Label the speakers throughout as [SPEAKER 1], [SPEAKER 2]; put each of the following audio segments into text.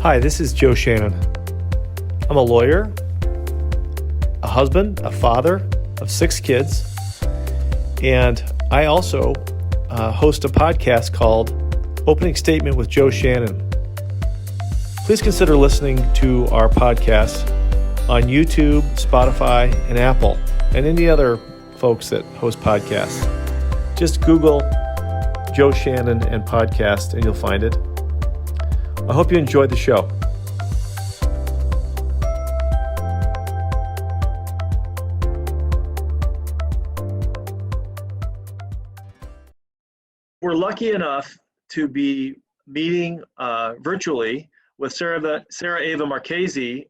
[SPEAKER 1] Hi, this is Joe Shannon. I'm a lawyer, a husband, a father of 6 kids, and I also host a podcast called Opening Statement with Joe Shannon. Please consider listening to our podcast on YouTube, Spotify, and Apple, and any other folks that host podcasts. Just Google Joe Shannon and podcast, and you'll find it. I hope you enjoyed the show. We're lucky enough to be meeting virtually with Sarah Eva Marchese,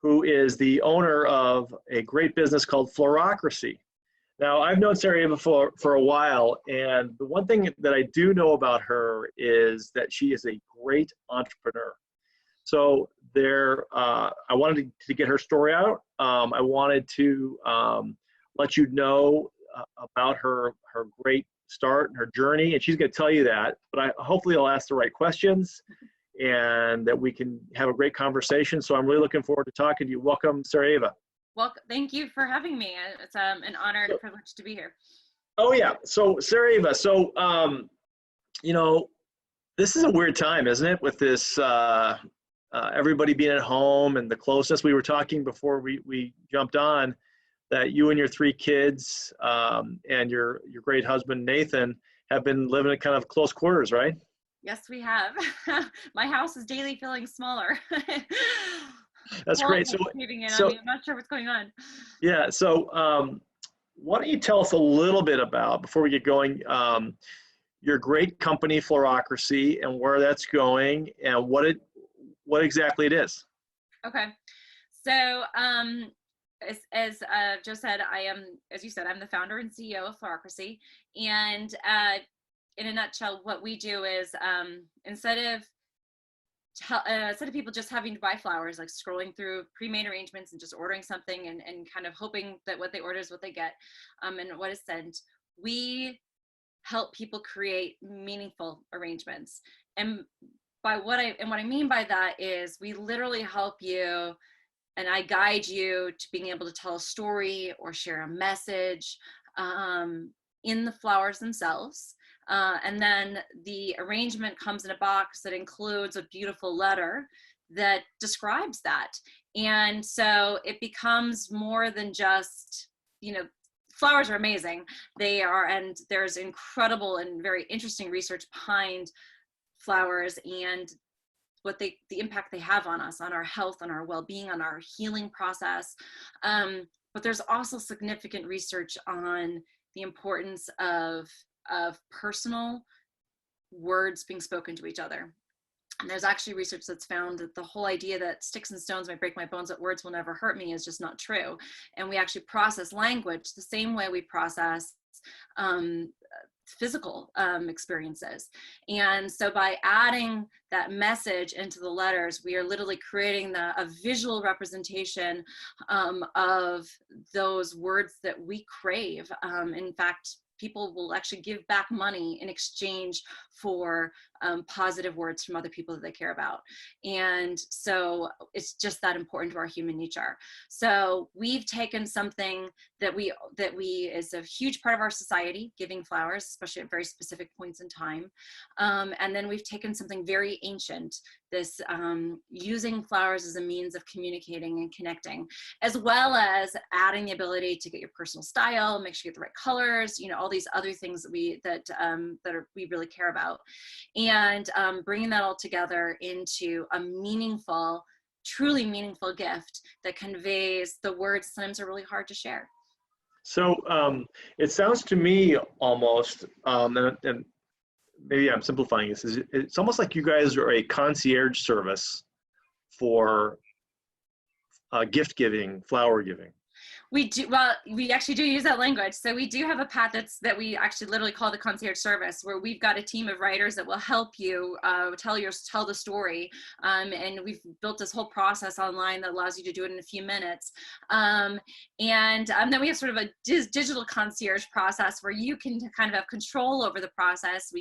[SPEAKER 1] who is the owner of a great business called Floracracy. Now, I've known Sarah Eva for a while, and the one thing that I do know about her is that she is a great entrepreneur. So I wanted to get her story out. I wanted to let you know about her great start and her journey, and she's going to tell you that, but hopefully I'll ask the right questions and that we can have a great conversation. So I'm really looking forward to talking to you. Welcome, Sarah Eva.
[SPEAKER 2] Well, thank you for having me. It's an honor and a privilege to be here.
[SPEAKER 1] Oh yeah. So Sarah Eva, this is a weird time, isn't it? With this, everybody being at home and the closeness. We were talking before we jumped on that you and your 3 kids and your great husband, Nathan, have been living in kind of close quarters, right?
[SPEAKER 2] Yes, we have. My house is daily feeling smaller.
[SPEAKER 1] That's great. So
[SPEAKER 2] I'm not sure what's going on.
[SPEAKER 1] Yeah. So why don't you tell us a little bit about, before we get going, your great company, Floracracy, and where that's going and what exactly it is.
[SPEAKER 2] Okay. So as Joe said, as you said, I'm the founder and CEO of Floracracy. And in a nutshell, what we do is instead of people just having to buy flowers, like scrolling through pre-made arrangements and just ordering something and kind of hoping that what they order is what they get and what is sent, we help people create meaningful arrangements. And what I mean by that is we literally help you, and I guide you to being able to tell a story or share a message in the flowers themselves. And then the arrangement comes in a box that includes a beautiful letter that describes that. And so it becomes more than just, flowers are amazing. They are, and there's incredible and very interesting research behind flowers and the impact they have on us, on our health, on our well-being, on our healing process. But there's also significant research on the importance of personal words being spoken to each other. And there's actually research that's found that the whole idea that sticks and stones might break my bones, that words will never hurt me, is just not true. And we actually process language the same way we process physical experiences. And so by adding that message into the letters, we are literally creating a visual representation of those words that we crave. In fact, people will actually give back money in exchange for positive words from other people that they care about. And so it's just that important to our human nature. So we've taken something that is a huge part of our society, giving flowers, especially at very specific points in time. And then we've taken something very ancient, this using flowers as a means of communicating and connecting, as well as adding the ability to get your personal style, make sure you get the right colors, all these other things that we really care about, and bringing that all together into a meaningful, truly meaningful gift that conveys the words that sometimes are really hard to share.
[SPEAKER 1] So it sounds to me almost, and maybe I'm simplifying this, it's almost like you guys are a concierge service for gift giving, flower giving.
[SPEAKER 2] We do, well, we actually do use that language. So we do have a path that we actually literally call the concierge service, where we've got a team of writers that will help you tell the story. And we've built this whole process online that allows you to do it in a few minutes. And then we have sort of a digital concierge process where you can kind of have control over the process.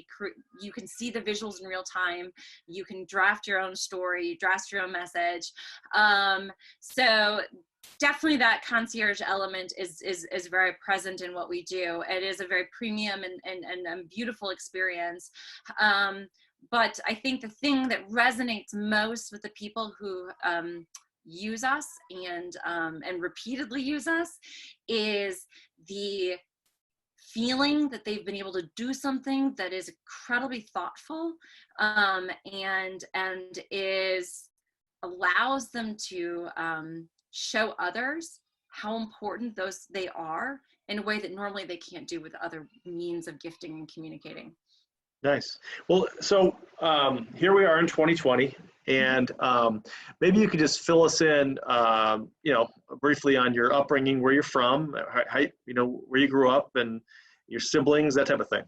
[SPEAKER 2] You can see the visuals in real time. You can draft your own story, draft your own message. So definitely that concierge element is very present in what we do. It is a very premium and beautiful experience. But I think the thing that resonates most with the people who use us and repeatedly use us is the feeling that they've been able to do something that is incredibly thoughtful and allows them to show others how important they are in a way that normally they can't do with other means of gifting and communicating.
[SPEAKER 1] Nice. Well, so here we are in 2020, and maybe you could just fill us in, briefly on your upbringing, where you're from, how, where you grew up, and your siblings, that type of thing.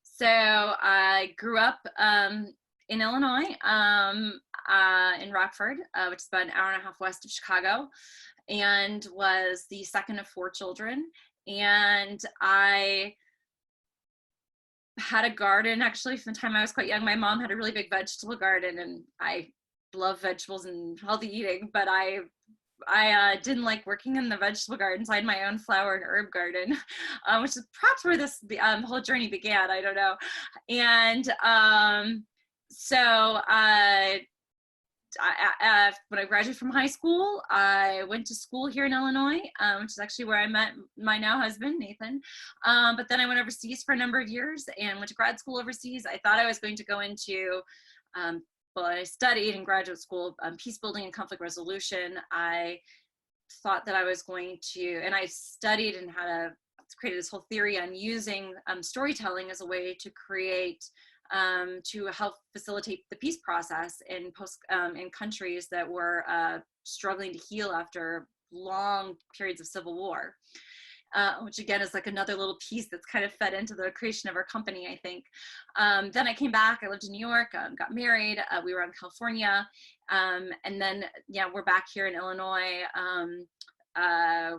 [SPEAKER 2] So I grew up in Illinois, in Rockford, which is about an hour and a half west of Chicago, and was the second of 4 children. And I had a garden actually from the time I was quite young. My mom had a really big vegetable garden, and I love vegetables and healthy eating, but I didn't like working in the vegetable garden, so I had my own flower and herb garden, which is perhaps where the whole journey began. I don't know. And so when I graduated from high school, I went to school here in Illinois, which is actually where I met my now husband, Nathan. But then I went overseas for a number of years and went to grad school overseas. I thought I was going to go into, I studied in graduate school, peace building and conflict resolution. I thought that I was going to, and I studied and created this whole theory on using storytelling as a way to create to help facilitate the peace process in countries that were struggling to heal after long periods of civil war, which again is like another little piece that's kind of fed into the creation of our company, I think. Then I came back, I lived in New York, got married, we were in California, and then we're back here in Illinois,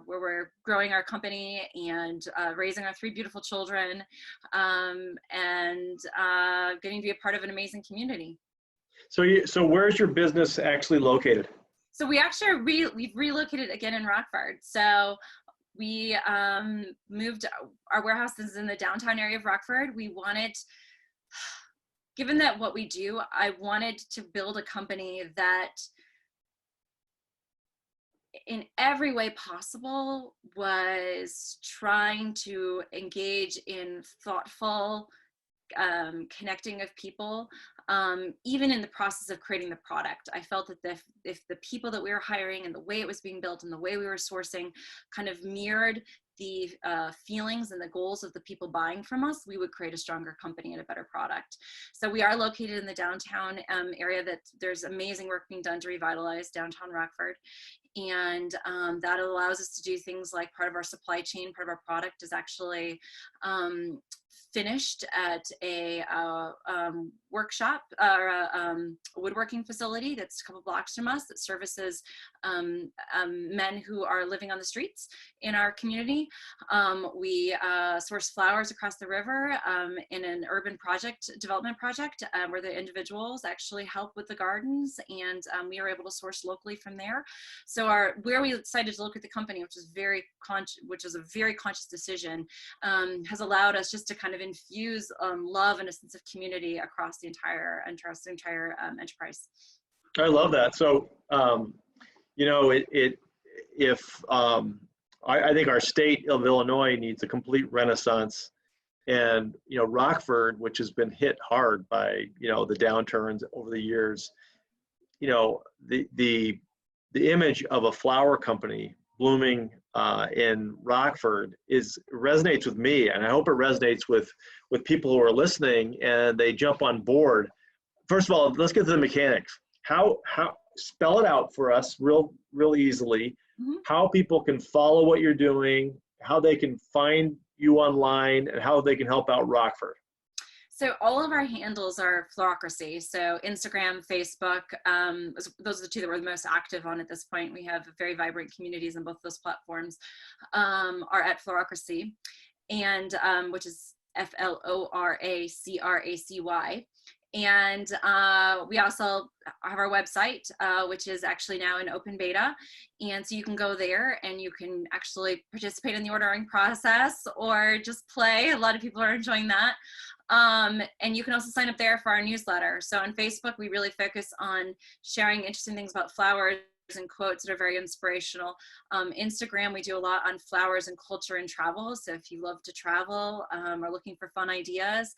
[SPEAKER 2] where we're growing our company and raising our 3 beautiful children, and getting to be a part of an amazing community.
[SPEAKER 1] So where's your business actually located?
[SPEAKER 2] So we actually we've relocated again in Rockford. So we moved, our warehouse is in the downtown area of Rockford. We wanted, given that what we do, I wanted to build a company that in every way possible was trying to engage in thoughtful connecting of people, even in the process of creating the product. I felt that if the people that we were hiring and the way it was being built and the way we were sourcing kind of mirrored the feelings and the goals of the people buying from us, we would create a stronger company and a better product. So we are located in the downtown area. That there's amazing work being done to revitalize downtown Rockford. And that allows us to do things like part of our supply chain, part of our product is actually finished at a workshop or a woodworking facility that's a couple blocks from us that services men who are living on the streets in our community. We source flowers across the river in an urban development project where the individuals actually help with the gardens, and we are able to source locally from there. So where we decided to look at the company, which is a very conscious decision, has allowed us just to kind of infuse love and a sense of community across the entire enterprise.
[SPEAKER 1] I love that. So, I think our state of Illinois needs a complete renaissance, and Rockford, which has been hit hard by the downturns over the years, the image of a flower company blooming in Rockford resonates with me, and I hope it resonates with people who are listening and they jump on board. First of all, let's get to the mechanics. How spell it out for us real easily.
[SPEAKER 2] Mhm.
[SPEAKER 1] how people can follow what you're doing, how they can find you online, and how they can help out Rockford.
[SPEAKER 2] So all of our handles are Floracracy. So Instagram, Facebook, those are the two that we're the most active on at this point. We have very vibrant communities on both those platforms, are at Floracracy, and which is Floracracy. And we also have our website, which is actually now in open beta. And so you can go there and you can actually participate in the ordering process or just play. A lot of people are enjoying that. And you can also sign up there for our newsletter. So on Facebook, we really focus on sharing interesting things about flowers and quotes that are very inspirational. Instagram, we do a lot on flowers and culture and travel. So if you love to travel or looking for fun ideas,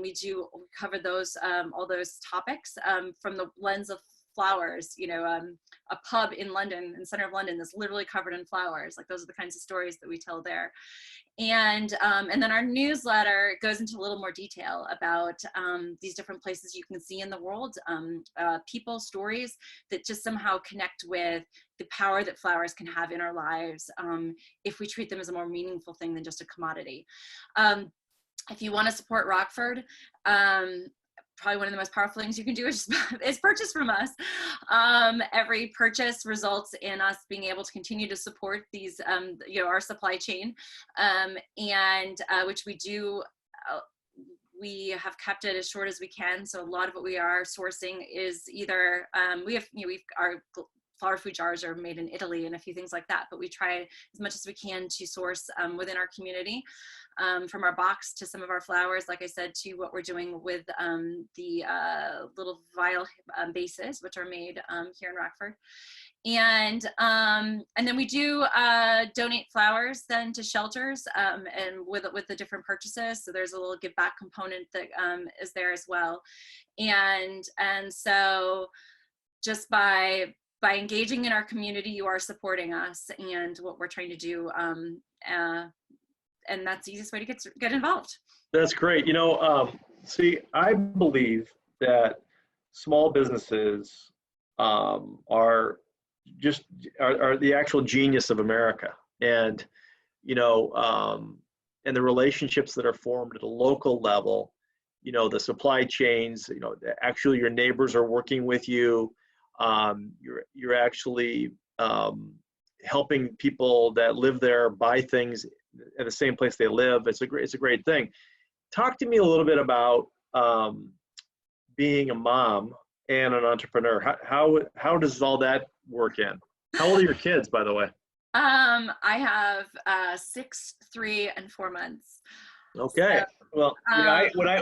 [SPEAKER 2] we cover those, all those topics from the lens of flowers. You know, a pub in London, in center of London, that's literally covered in flowers. Like those are the kinds of stories that we tell there. And then our newsletter goes into a little more detail about these different places you can see in the world, people, stories that just somehow connect with the power that flowers can have in our lives if we treat them as a more meaningful thing than just a commodity. If you want to support Rockford, probably one of the most powerful things you can do is purchase from us. Every purchase results in us being able to continue to support these, our supply chain, and which we do. We have kept it as short as we can. So a lot of what we are sourcing is either our flower food jars are made in Italy and a few things like that, but we try as much as we can to source within our community, from our box to some of our flowers, like I said, to what we're doing with the little vial bases, which are made here in Rockford. And then we do donate flowers then to shelters, and with the different purchases. So there's a little give back component that is there as well. And so just by engaging in our community, you are supporting us and what we're trying to do. And that's the easiest way to get involved.
[SPEAKER 1] That's great. See, I believe that small businesses are the actual genius of America, and and the relationships that are formed at a local level. The supply chains. Actually, your neighbors are working with you. You're actually helping people that live there buy things at the same place they live. It's a great thing. Talk to me a little bit about being a mom and an entrepreneur. How does all that work in? How old are your kids, by the way?
[SPEAKER 2] I have 6, 3, and 4 months.
[SPEAKER 1] Okay.
[SPEAKER 2] So,
[SPEAKER 1] well,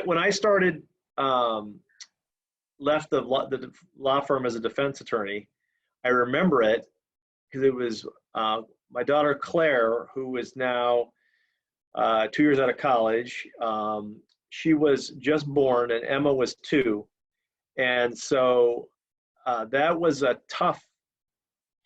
[SPEAKER 1] when I started, left the law firm as a defense attorney, I remember it because it was my daughter Claire, who is now 2 years out of college. She was just born, and Emma was 2, and so that was a tough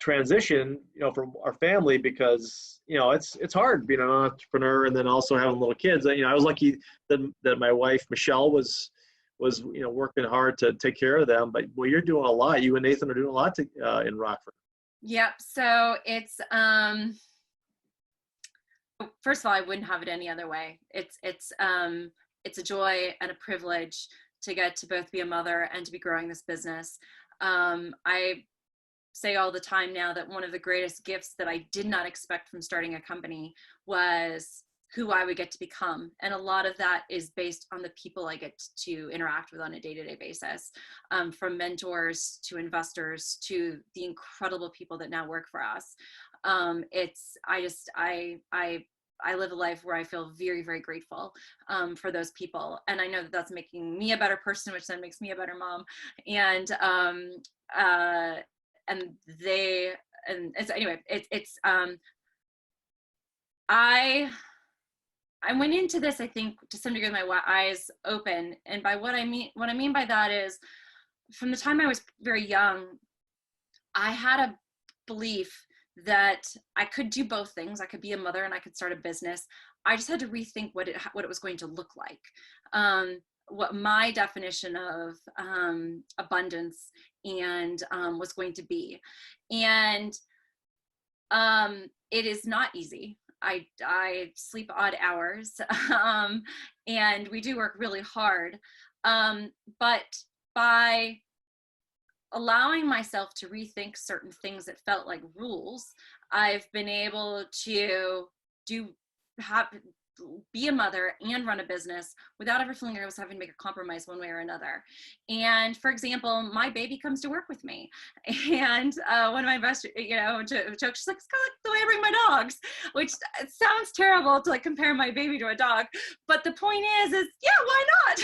[SPEAKER 1] transition, for our family, because it's hard being an entrepreneur and then also having little kids. I was lucky that my wife Michelle was working hard to take care of them. But you're doing a lot. You and Nathan are doing a lot in Rockford.
[SPEAKER 2] Yep. So it's first of all, I wouldn't have it any other way. It's a joy and a privilege to get to both be a mother and to be growing this business. I say all the time now that one of the greatest gifts that I did not expect from starting a company was who I would get to become. And a lot of that is based on the people I get to interact with on a day-to-day basis, from mentors to investors to the incredible people that now work for us. I live a life where I feel very, very grateful for those people. And I know that that's making me a better person, which then makes me a better mom. And I went into this, I think, to some degree with my eyes open. And by what I mean by that is, from the time I was very young, I had a belief that I could do both things. I could be a mother and I could start a business. I just had to rethink what it was going to look like. What my definition of abundance and was going to be. And It is not easy. I sleep odd hours, and we do work really hard. But by allowing myself to rethink certain things that felt like rules, I've been able to do have be a mother and run a business without ever feeling like I was having to make a compromise one way or another. And for example, my baby comes to work with me, and one of my best, jokes, she's like, it's kind of like the way I bring my dogs, which sounds terrible to like compare my baby to a dog, but the point is yeah, why not?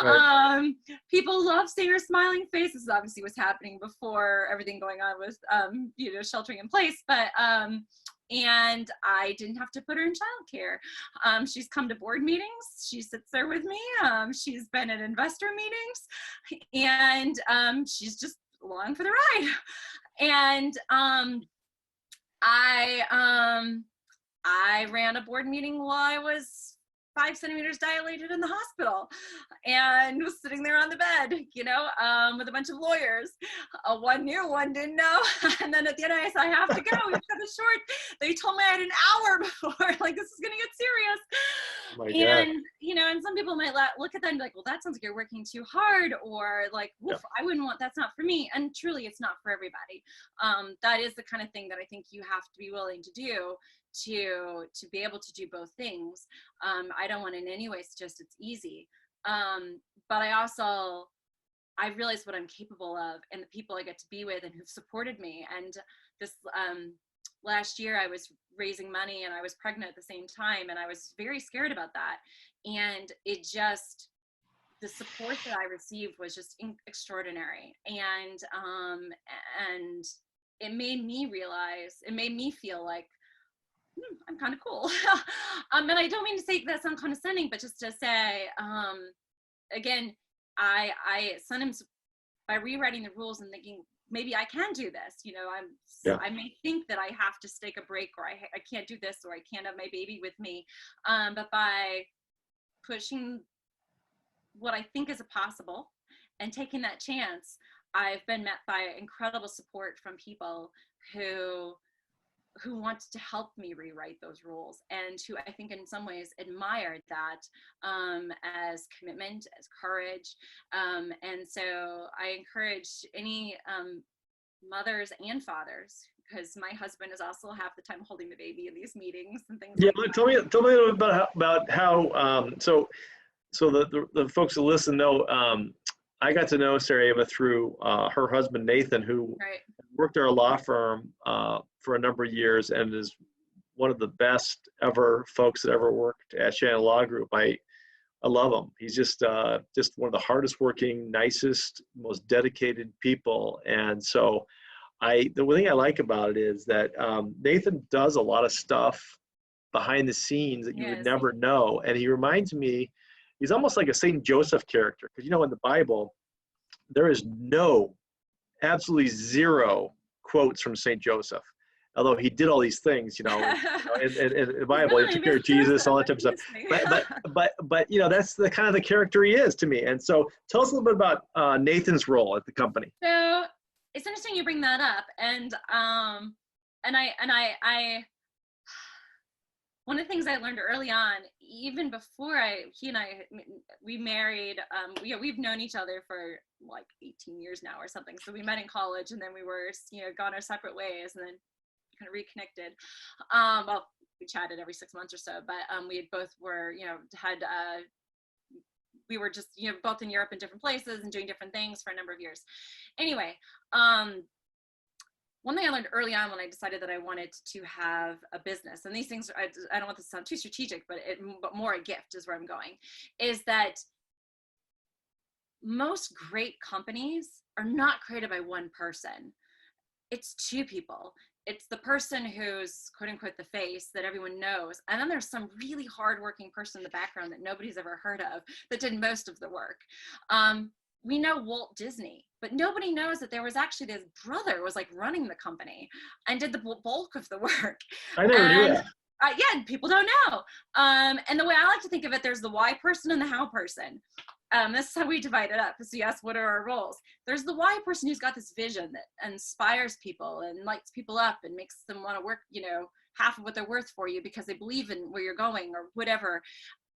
[SPEAKER 1] Right.
[SPEAKER 2] People love seeing her smiling face. This is obviously what's happening before everything going on with sheltering in place, but and I didn't have to put her in childcare. She's come to board meetings. She sits there with me. She's been at investor meetings, and she's just along for the ride. And I ran a board meeting while I was 5 centimeters dilated in the hospital, and was sitting there on the bed, with a bunch of lawyers. One knew, one didn't know. And then at the end, I said, I have to go. We've got it short. They told me I had an hour before, like, this is going to get serious.
[SPEAKER 1] Oh my God.
[SPEAKER 2] And some people might look at that and be like, well, that sounds like you're working too hard, or like, woof, I wouldn't want, that's not for me. And truly, it's not for everybody. That is the kind of thing that I think you have to be willing to do to be able to do both things. I don't want in any way suggest it's easy. But I realize what I'm capable of, and the people I get to be with and who've supported me. And this last year I was raising money, and I was pregnant at the same time, and I was very scared about that. And the support that I received was just extraordinary. And it made me feel like, I'm kind of cool. And I don't mean to say that sound condescending, but just to say, again, I sometimes, by rewriting the rules and thinking, maybe I can do this, I may think that I have to take a break, or I can't do this, or I can't have my baby with me. But by pushing what I think is possible and taking that chance, I've been met by incredible support from people who wanted to help me rewrite those rules, and who I think in some ways admired that as commitment, as courage. And so I encourage any mothers and fathers, because my husband is also half the time holding the baby in these meetings and things like that.
[SPEAKER 1] Tell me a little bit about how so the folks who listen know, I got to know Sarah Eva through her husband Nathan, who worked at our law firm for a number of years, and is one of the best ever folks that ever worked at Shannon Law Group. I love him. He's just one of the hardest working, nicest, most dedicated people. And so the one thing I like about it is that Nathan does a lot of stuff behind the scenes that you would never know. And he reminds me, he's almost like a Saint Joseph character, because in the Bible, there is absolutely zero quotes from Saint Joseph. Although he did all these things, in the Bible, he took care of Jesus, all that type of stuff. But that's the kind of the character he is to me. And so, tell us a little bit about Nathan's role at the company.
[SPEAKER 2] So it's interesting you bring that up, and one of the things I learned early on, even before we married, we've known each other for like 18 years now or something. So we met in college, and then we were, gone our separate ways, and then kind of reconnected. Well, we chatted every 6 months or so, but we had both were, we were just, both in Europe in different places and doing different things for a number of years. Anyway, one thing I learned early on when I decided that I wanted to have a business, and these things, I don't want this to sound too strategic, but more a gift is where I'm going, is that most great companies are not created by one person. It's two people. It's the person who's quote unquote the face that everyone knows. And then there's some really hardworking person in the background that nobody's ever heard of that did most of the work. We know Walt Disney, but nobody knows that there was actually this brother was like running the company and did the bulk of the work.
[SPEAKER 1] I never knew that.
[SPEAKER 2] Yeah, people don't know. And the way I like to think of it, there's the why person and the how person. this is how we divide it up. So you ask, what are our roles? There's the why person who's got this vision that inspires people and lights people up and makes them want to work, half of what they're worth for you because they believe in where you're going or whatever.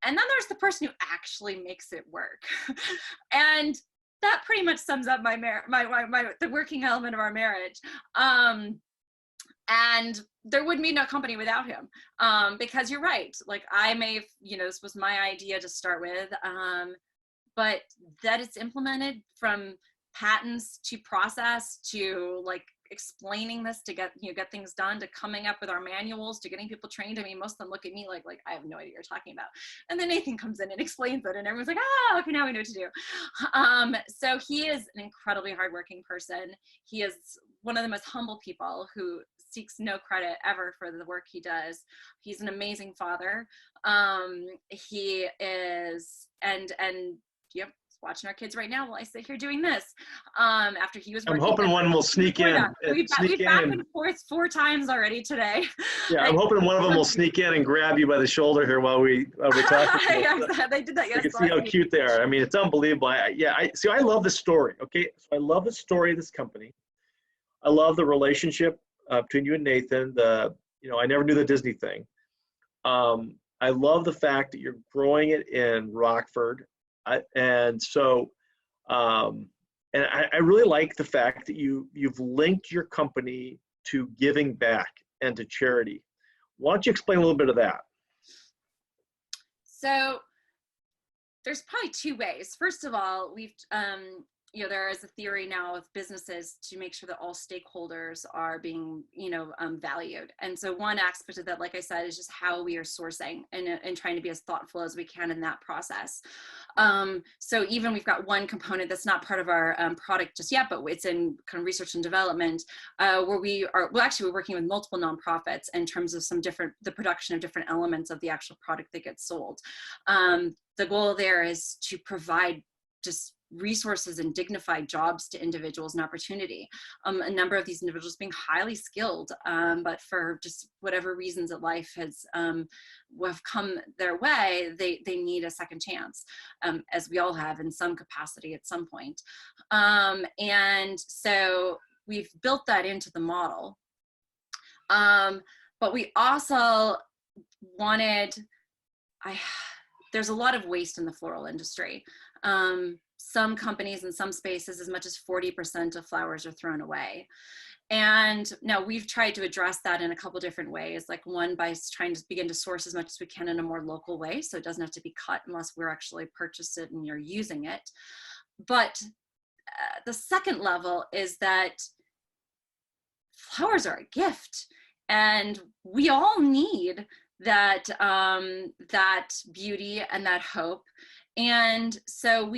[SPEAKER 2] And then there's the person who actually makes it work. And that pretty much sums up the working element of our marriage. And there would be no company without him, because you're right. Like this was my idea to start with, but that it's implemented from patents to process to like explaining this to get things done, to coming up with our manuals, to getting people trained. I mean, most of them look at me like I have no idea what you're talking about. And then Nathan comes in and explains it and everyone's like, okay, now we know what to do. So he is an incredibly hardworking person. He is one of the most humble people who seeks no credit ever for the work he does. He's an amazing father. He is, and yep, watching our kids right now while I sit here doing this. After he was
[SPEAKER 1] I'm hoping one will sneak in.
[SPEAKER 2] We've back and forth 4 times already today.
[SPEAKER 1] Yeah, I'm hoping one of them will sneak in and grab you by the shoulder here while we're talking.
[SPEAKER 2] Yeah, they did that yesterday.
[SPEAKER 1] You can see how cute they are. I mean, it's unbelievable. I love the story. Okay, so I love the story of this company. I love the relationship between you and Nathan. I never knew the Disney thing. I love the fact that you're growing it in Rockford. And I really like the fact that you've linked your company to giving back and to charity. Why don't you explain a little bit of that?
[SPEAKER 2] So there's probably 2 ways. First of all, we've there is a theory now of businesses to make sure that all stakeholders are being, valued. And so one aspect of that, like I said, is just how we are sourcing and trying to be as thoughtful as we can in that process. So even we've got one component that's not part of our product just yet, but it's in kind of research and development, where we're working with multiple nonprofits in terms of the production of different elements of the actual product that gets sold. The goal there is to provide just resources and dignified jobs to individuals and opportunity. A number of these individuals being highly skilled, but for just whatever reasons that life has have come their way, they need a second chance, as we all have in some capacity at some point. And so we've built that into the model. But we also wanted, there's a lot of waste in the floral industry. Some companies in some spaces, as much as 40% of flowers are thrown away. And now we've tried to address that in a couple different ways. Like one, by trying to begin to source as much as we can in a more local way. So it doesn't have to be cut unless we're actually purchased it and you're using it. But the second level is that flowers are a gift, and we all need that that beauty and that hope. And so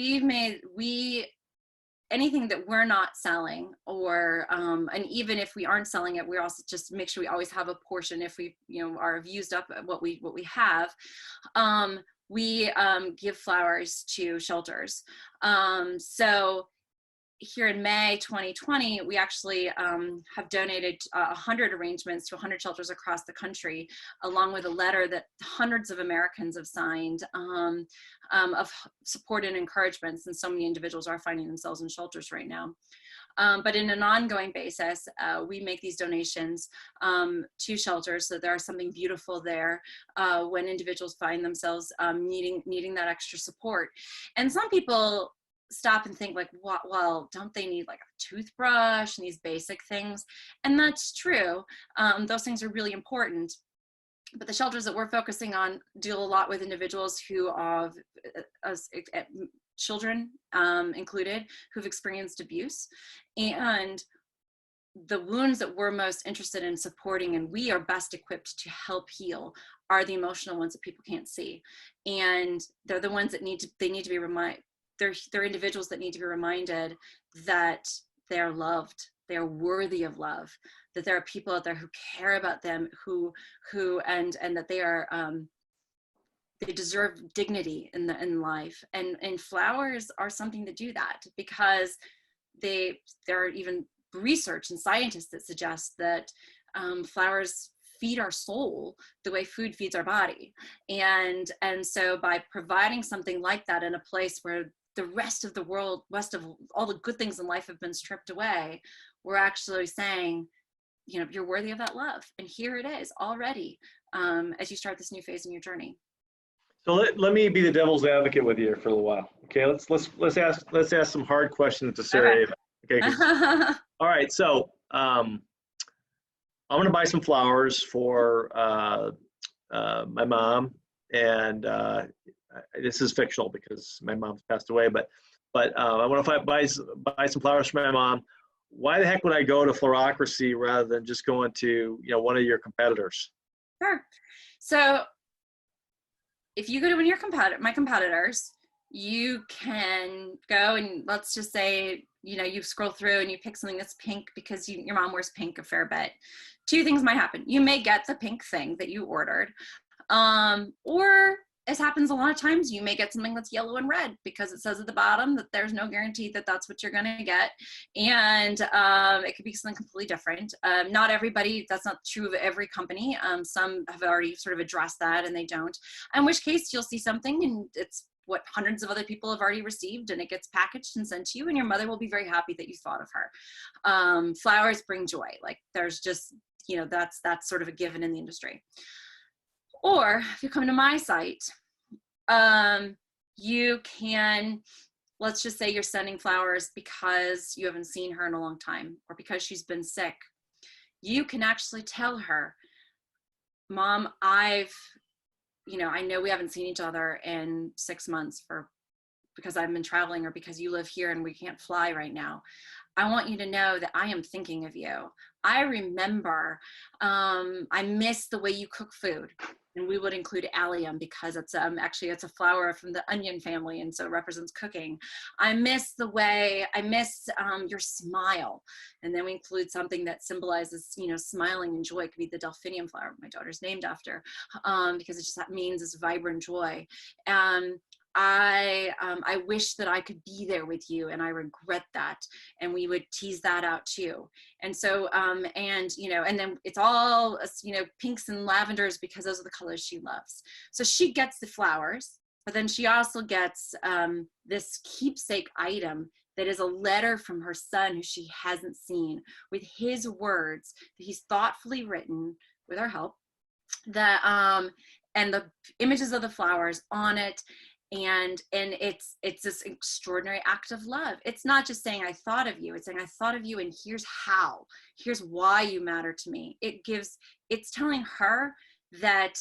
[SPEAKER 2] anything that we're not selling, or and even if we aren't selling it, we also just make sure we always have a portion if we are used up what we have. We give flowers to shelters. So here in May 2020, we actually have donated 100 arrangements to 100 shelters across the country, along with a letter that hundreds of Americans have signed of support and encouragement, since so many individuals are finding themselves in shelters right now. But in an ongoing basis, we make these donations to shelters, so there's something beautiful there when individuals find themselves needing that extra support. And some people stop and think like, well, don't they need like a toothbrush and these basic things? And that's true. Those things are really important. But the shelters that we're focusing on deal a lot with individuals who have children included, who've experienced abuse. And the wounds that we're most interested in supporting and we are best equipped to help heal are the emotional ones that people can't see. And they're the ones that need to be reminded. They're individuals that need to be reminded that they're loved, they're worthy of love, that there are people out there who care about them, who and that they are they deserve dignity in life. And flowers are something to do that, because there are even research and scientists that suggest that flowers feed our soul the way food feeds our body. And so by providing something like that in a place where the rest of the world, rest of all the good things in life have been stripped away, we're actually saying, you know, you're worthy of that love. And here it is already, as you start this new phase in your journey.
[SPEAKER 1] So let me be the devil's advocate with you for a little while. Okay, let's ask some hard questions to Sarah Eva. Okay, all right. So I'm gonna buy some flowers for my mom, and this is fictional because my mom's passed away. But I want to buy some flowers for my mom. Why the heck would I go to Floracracy rather than just going to, you know, one of your competitors?
[SPEAKER 2] Sure. So if you go to one of your my competitors, you can go and, let's just say, you know, you scroll through and you pick something that's pink because your mom wears pink a fair bit. Two things might happen. You may get the pink thing that you ordered, or, as happens a lot of times, you may get something that's yellow and red because it says at the bottom that there's no guarantee that that's what you're going to get. And it could be something completely different. Not everybody, that's not true of every company. Some have already sort of addressed that and they don't. In which case you'll see something and it's what hundreds of other people have already received, and it gets packaged and sent to you, and your mother will be very happy that you thought of her. Flowers bring joy. Like, there's just, you know, that's sort of a given in the industry. Or if you come to my site, you can, let's just say you're sending flowers because you haven't seen her in a long time or because she's been sick. You can actually tell her, Mom, you know, I know we haven't seen each other in 6 months because I've been traveling or because you live here and we can't fly right now. I want you to know that I am thinking of you. I remember, I miss the way you cook food. And we would include allium because it's actually it's a flower from the onion family, and so it represents cooking. I miss your smile, and then we include something that symbolizes, you know, smiling and joy. It could be the delphinium flower my daughter's named after, because it just means this vibrant joy. I wish that I could be there with you, and I regret that. And we would tease that out too. And so, and, you know, and then it's all, you know, pinks and lavenders because those are the colors she loves. So she gets the flowers, but then she also gets this keepsake item that is a letter from her son who she hasn't seen, with his words that he's thoughtfully written with our help, that, and the images of the flowers on it. And it's this extraordinary act of love. It's not just saying I thought of you, it's saying I thought of you and here's why you matter to me. It's telling her that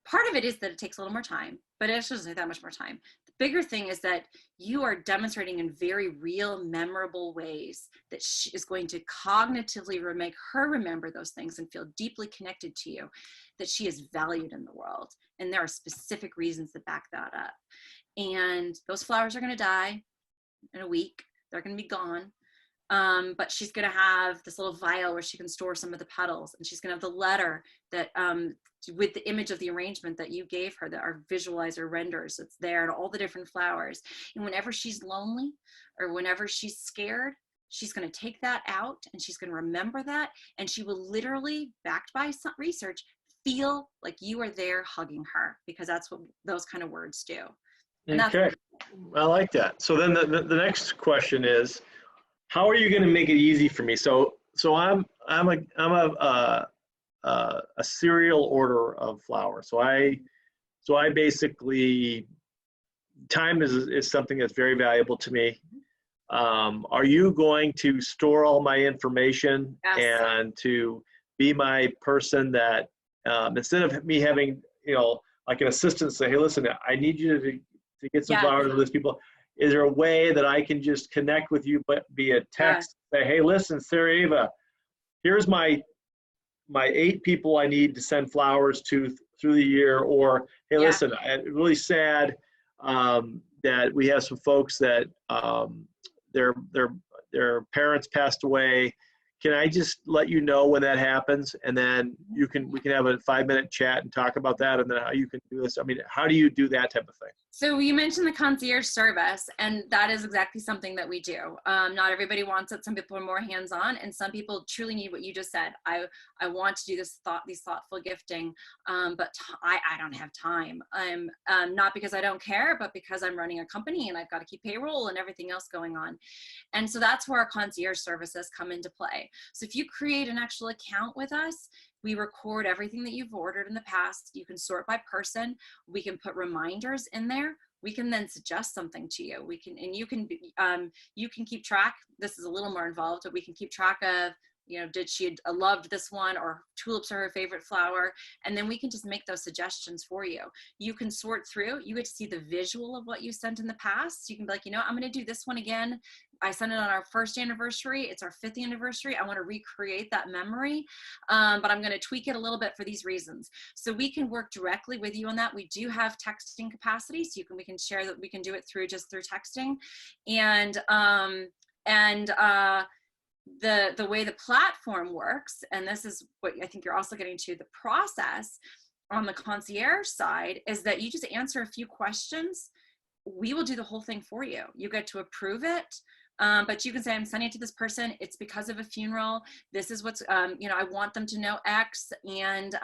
[SPEAKER 2] part of it is that it takes a little more time, but it doesn't take that much more time. The bigger thing is that you are demonstrating in very real, memorable ways that she is going to cognitively make her remember those things and feel deeply connected to you, that she is valued in the world. And there are specific reasons that back that up. And those flowers are going to die in a week. They're going to be gone. But she's going to have this little vial where she can store some of the petals, and she's going to have the letter that, with the image of the arrangement that you gave her, that our visualizer renders, it's there, and all the different flowers. And whenever she's lonely or whenever she's scared, she's going to take that out and she's going to remember that. And she will literally, backed by some research, feel like you are there hugging her, because that's what those kind of words do. And
[SPEAKER 1] okay, I like that. So then the next question is, how are you going to make it easy for me? So I'm a serial order of flowers. So I basically, time is something that's very valuable to me. Are you going to store all my information? Yes. And to be my person that, instead of me having, you know, like an assistant say, hey, listen, I need you to get some flowers to these people. Is there a way that I can just connect with you but via text? Say, hey, listen, Sarah Eva, here's my 8 people I need to send flowers to through the year. Or, hey, listen, I'm really sad that we have some folks that their parents passed away. can I just let you know when that happens, and then we can have a 5-minute chat and talk about that, and then how you can do this? I mean, how do you do that type of thing?
[SPEAKER 2] So you mentioned the concierge service, and that is exactly something that we do. Not everybody wants it. Some people are more hands-on, and some people truly need what you just said. I want to do these thoughtful gifting, but I don't have time. I'm not because I don't care, but because I'm running a company and I've got to keep payroll and everything else going on. And so that's where our concierge services come into play. So if you create an actual account with us, we record everything that you've ordered in the past. You can sort by person. We can put reminders in there. We can then suggest something to you. You can keep track. This is a little more involved, but we can keep track of, did she loved this one, or tulips are her favorite flower? And then we can just make those suggestions for you. You can sort through. You get to see the visual of what you sent in the past. You can be like, I'm going to do this one again. I sent it on our 1st anniversary. It's our 5th anniversary. I want to recreate that memory, but I'm going to tweak it a little bit for these reasons. So we can work directly with you on that. We do have texting capacity, so we can share that. We can do it through texting, and the way the platform works, and this is what I think you're also getting to, the process on the concierge side, is that you just answer a few questions. We will do the whole thing for you. You get to approve it. But you can say, I'm sending it to this person. It's because of a funeral. This is what's, I want them to know X. And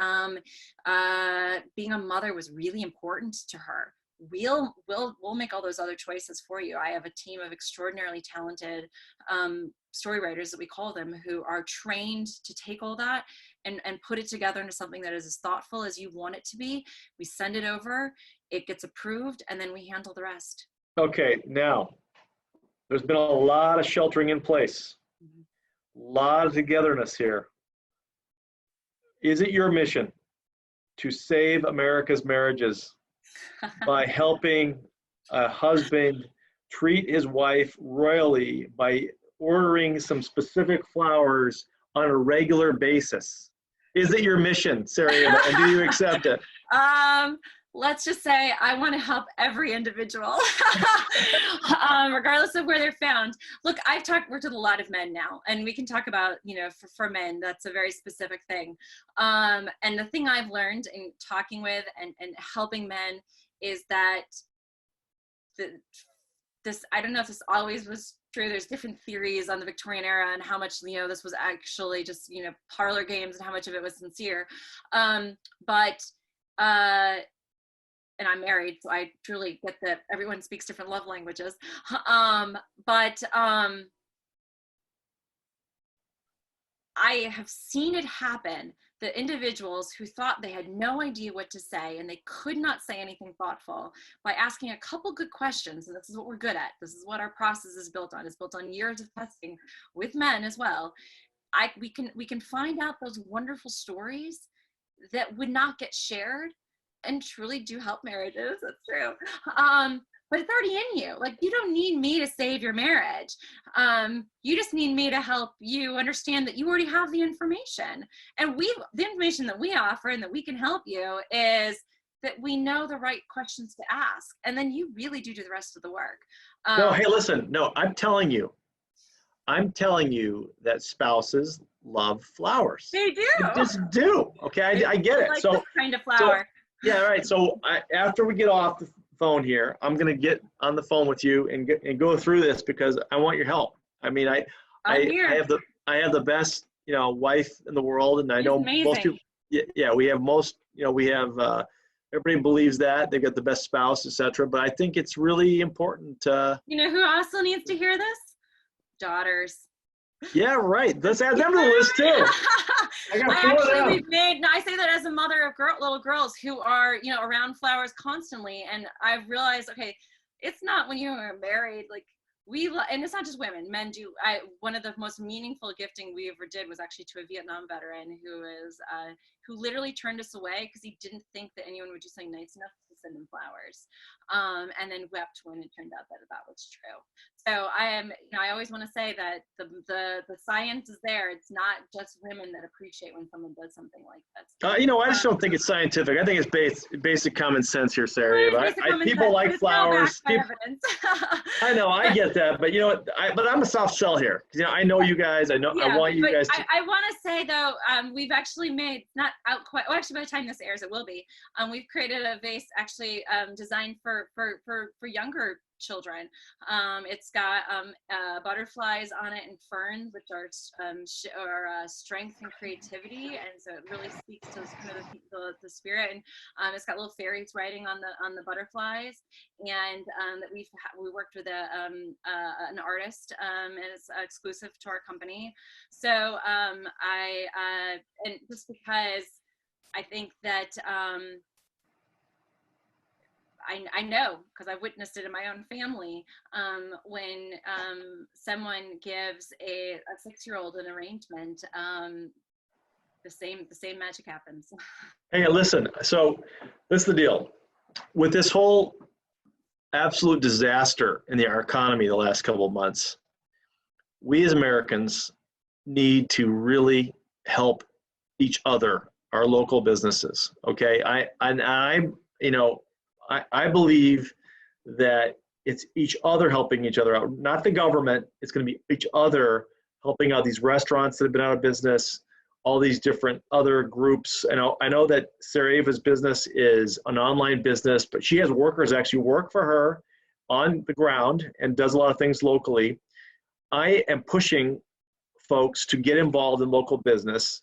[SPEAKER 2] being a mother was really important to her. We'll make all those other choices for you. I have a team of extraordinarily talented story writers, that we call them, who are trained to take all that and put it together into something that is as thoughtful as you want it to be. We send it over, it gets approved, and then we handle the rest.
[SPEAKER 1] Okay, now, there's been a lot of sheltering in place, a lot of togetherness here. Is it your mission to save America's marriages by helping a husband treat his wife royally by ordering some specific flowers on a regular basis? Is it your mission, Sarah Eva, and do you accept it?
[SPEAKER 2] Let's just say I want to help every individual, regardless of where they're found. Look, I've worked with a lot of men now, and we can talk about, for men, that's a very specific thing. And the thing I've learned in talking with and helping men is that I don't know if this always was true. There's different theories on the Victorian era and how much, this was actually just, parlor games and how much of it was sincere. And I'm married, so I truly get that everyone speaks different love languages. I have seen it happen, the individuals who thought they had no idea what to say and they could not say anything thoughtful, by asking a couple good questions. And this is what we're good at. This is what our process is built on. It's built on years of testing with men as well. We can find out those wonderful stories that would not get shared and truly do help marriages. That's true. But it's already in you. Like, you don't need me to save your marriage. You just need me to help you understand that you already have the information. And the information that we offer and that we can help you is that we know the right questions to ask. And then you really do the rest of the work.
[SPEAKER 1] No, hey, listen, no, I'm telling you that spouses love flowers.
[SPEAKER 2] They do.
[SPEAKER 1] They just do. Okay, I get it.
[SPEAKER 2] Like
[SPEAKER 1] so
[SPEAKER 2] this kind of flower.
[SPEAKER 1] Yeah, all right. So after we get off the phone here, I'm going to get on the phone with you and go through this, because I want your help. I mean, I have the best, wife in the world, and I know most people. Yeah, we have everybody believes that they've got the best spouse, etc. But I think it's really important to.
[SPEAKER 2] You know who also needs to hear this? Daughters.
[SPEAKER 1] Yeah, right. Let's add them to the list too.
[SPEAKER 2] I say that as a mother of little girls who are, around flowers constantly. And I've realized, okay, it's not when you are married, like and it's not just women, men do. One of the most meaningful gifting we ever did was actually to a Vietnam veteran who literally turned us away because he didn't think that anyone would do something nice enough to send him flowers. and then wept when it turned out that that was true. So I always want to say that the science is there. It's not just women that appreciate when someone does something like this.
[SPEAKER 1] I just don't think it's scientific. I think it's basic common sense here, Sarah Eva. People like flowers. I know, I get that, but you know what? But I'm a soft sell here. I know you guys. I know. I want you guys to.
[SPEAKER 2] I want to say though, we've actually made not out quite. Well, actually, by the time this airs, it will be. We've created a vase actually designed for younger children. It's got butterflies on it and ferns, which are strength and creativity, and so it really speaks to kind of the spirit. And it's got little fairies writing on the butterflies, and that we worked with an artist, and it's exclusive to our company. So and just because I think that I know, because I've witnessed it in my own family, when someone gives a 6-year-old an arrangement, the same magic happens.
[SPEAKER 1] Hey, listen, so this is the deal. With this whole absolute disaster in our economy the last couple of months, we as Americans need to really help each other, our local businesses, okay? I believe that it's each other helping each other out, not the government. It's going to be each other helping out these restaurants that have been out of business, all these different other groups. I know that Sarah Eva's business is an online business, but she has workers actually work for her on the ground and does a lot of things locally. I am pushing folks to get involved in local business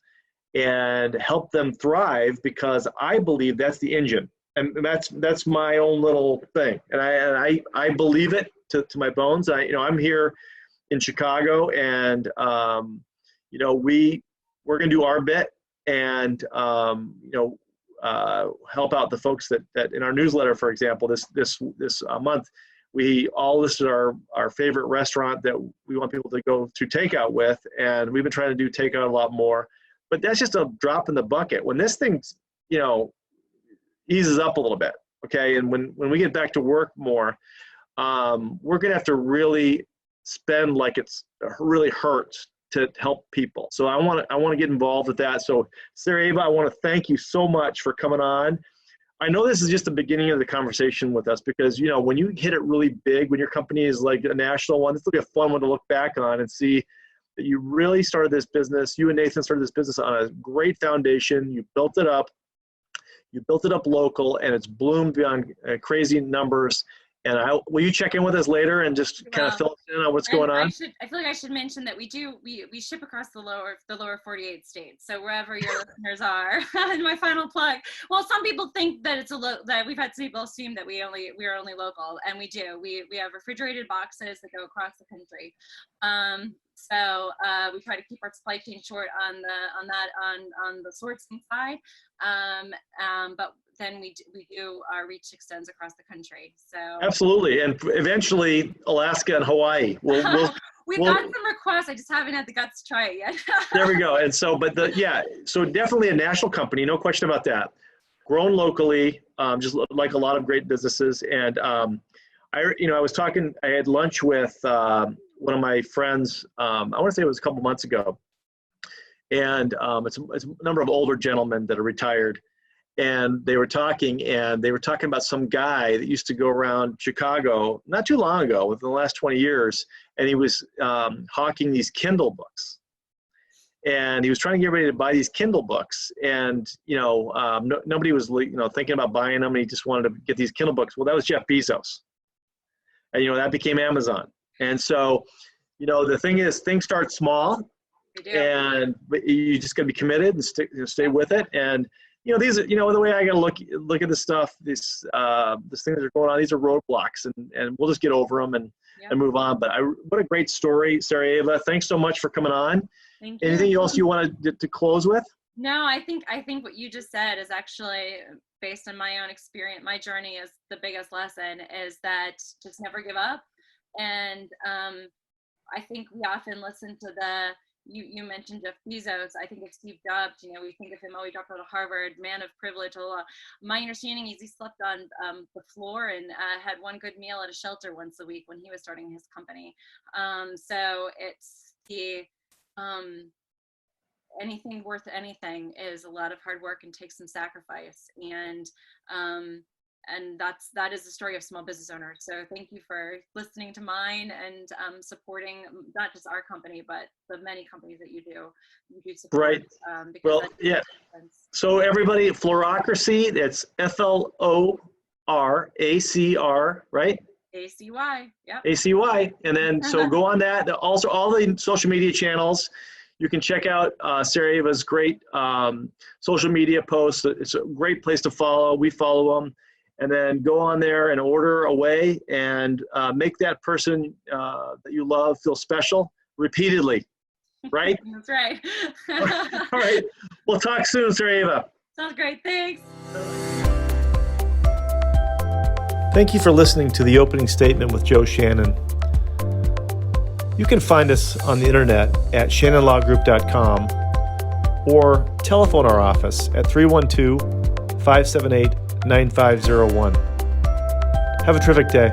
[SPEAKER 1] and help them thrive, because I believe that's the engine. And that's my own little thing, and I believe it to my bones. I'm here in Chicago, and we're going to do our bit, and help out the folks that in our newsletter, for example, this month, we all listed our favorite restaurant that we want people to go to takeout with, and we've been trying to do takeout a lot more. But that's just a drop in the bucket. When this thing, eases up a little bit, okay? And when we get back to work more, we're gonna have to really spend like it's really hurts to help people. So I want to get involved with that. So Sarah Eva, I want to thank you so much for coming on. I know this is just the beginning of the conversation with us, because when you hit it really big, when your company is like a national one, this will be a fun one to look back on and see that you really started this business. You and Nathan started this business on a great foundation. You built it up. You built it up local, and it's bloomed beyond crazy numbers. And will you check in with us later and just kind of fill us in on what's going on?
[SPEAKER 2] I feel like I should mention that we ship across the lower 48 states. So wherever your listeners are, and my final plug. Well, some people think that that we've had some people assume that we are only local, and we do. We have refrigerated boxes that go across the country. So we try to keep our supply chain short on the sourcing side, but then we do our reach extends across the country. So
[SPEAKER 1] absolutely, and eventually Alaska and Hawaii. We've
[SPEAKER 2] got some requests. I just haven't had the guts to try it yet.
[SPEAKER 1] There we go. And so, so definitely a national company, no question about that. Grown locally, just like a lot of great businesses. And I was talking. I had lunch with one of my friends. I want to say it was a couple months ago, and it's a number of older gentlemen that are retired. And they were talking about some guy that used to go around Chicago not too long ago, within the last 20 years, and he was hawking these Kindle books. And he was trying to get ready to buy these Kindle books, and nobody was thinking about buying them, and he just wanted to get these Kindle books. Well, that was Jeff Bezos, and that became Amazon. And so, the thing is, things start small, and you just got to be committed and stay with it. And these are, the way I got to look at this stuff, these things that are going on, these are roadblocks, and we'll just get over them and move on. But what a great story, Sarah Eva. Thanks so much for coming on.
[SPEAKER 2] Thank you.
[SPEAKER 1] Anything else you want to close with?
[SPEAKER 2] No, I think what you just said is actually based on my own experience. My journey is the biggest lesson is that just never give up. And I think we often listen to you mentioned Jeff Bezos. I think of Steve Jobs. You know, we think of him. Oh, he dropped out of Harvard, man of privilege. My understanding is he slept on the floor and had one good meal at a shelter once a week when he was starting his company. So it's the anything worth anything is a lot of hard work and takes some sacrifice, and that is the story of small business owners. So thank you for listening to mine and supporting not just our company, but the many companies that you do support.
[SPEAKER 1] Right. Well, yeah. So everybody, Floracracy, that's FLORACR, right?
[SPEAKER 2] ACY, yep.
[SPEAKER 1] ACY. And then, so go on that. Also, all the social media channels. You can check out Sarah Eva's great social media posts. It's a great place to follow. We follow them. And then go on there and order away and make that person that you love feel special repeatedly, right?
[SPEAKER 2] That's right.
[SPEAKER 1] All right. We'll talk soon, Sarah Eva.
[SPEAKER 2] Sounds great. Thanks.
[SPEAKER 3] Thank you for listening to the opening statement with Joe Shannon. You can find us on the internet at shannonlawgroup.com or telephone our office at 312-578-9501. Have a terrific day.